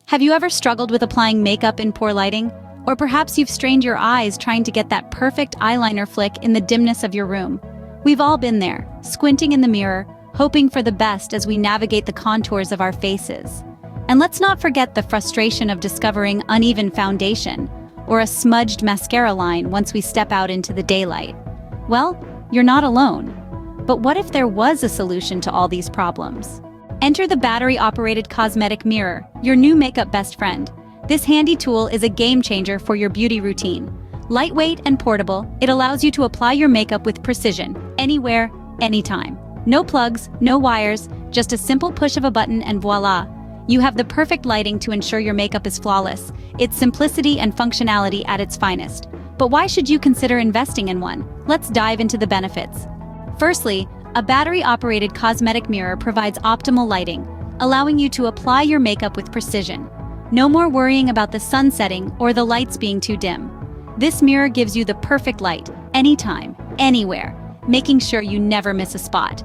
Have you ever struggled with applying makeup in poor lighting? Or perhaps you've strained your eyes trying to get that perfect eyeliner flick in the dimness of your room. We've all been there, squinting in the mirror, hoping for the best as we navigate the contours of our faces. And let's not forget the frustration of discovering uneven foundation or a smudged mascara line once we step out into the daylight. Well, you're not alone. But what if there was a solution to all these problems? Enter the battery-operated cosmetic mirror, your new makeup best friend. This handy tool is a game changer for your beauty routine. Lightweight and portable, it allows you to apply your makeup with precision, anywhere, anytime. No plugs, no wires, just a simple push of a button and voila! You have the perfect lighting to ensure your makeup is flawless. It's simplicity and functionality at its finest. But why should you consider investing in one? Let's dive into the benefits. Firstly, a battery-operated cosmetic mirror provides optimal lighting, allowing you to apply your makeup with precision. No more worrying about the sun setting or the lights being too dim. This mirror gives you the perfect light, anytime, anywhere, making sure you never miss a spot.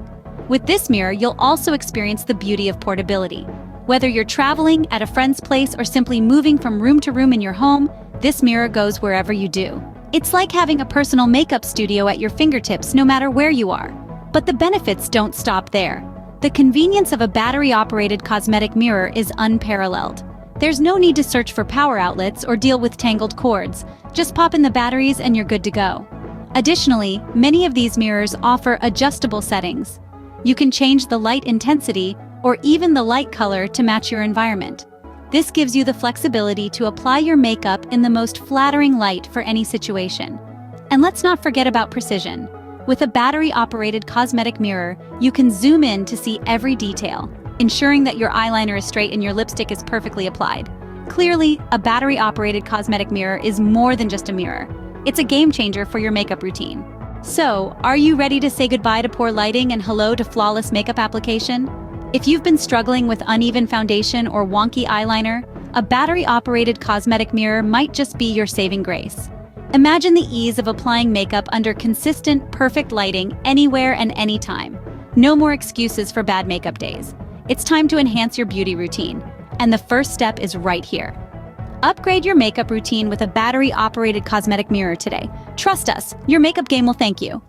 With this mirror, you'll also experience the beauty of portability. Whether you're traveling, at a friend's place, or simply moving from room to room in your home, this mirror goes wherever you do. It's like having a personal makeup studio at your fingertips no matter where you are. But the benefits don't stop there. The convenience of a battery-operated cosmetic mirror is unparalleled. There's no need to search for power outlets or deal with tangled cords. Just pop in the batteries and you're good to go. Additionally, many of these mirrors offer adjustable settings. You can change the light intensity or even the light color to match your environment. This gives you the flexibility to apply your makeup in the most flattering light for any situation. And let's not forget about precision. With a battery-operated cosmetic mirror, you can zoom in to see every detail, ensuring that your eyeliner is straight and your lipstick is perfectly applied. Clearly, a battery-operated cosmetic mirror is more than just a mirror. It's a game changer for your makeup routine. So, are you ready to say goodbye to poor lighting and hello to flawless makeup application? If you've been struggling with uneven foundation or wonky eyeliner, a battery-operated cosmetic mirror might just be your saving grace. Imagine the ease of applying makeup under consistent, perfect lighting anywhere and anytime. No more excuses for bad makeup days. It's time to enhance your beauty routine, and the first step is right here. Upgrade your makeup routine with a battery-operated cosmetic mirror today. Trust us, your makeup game will thank you.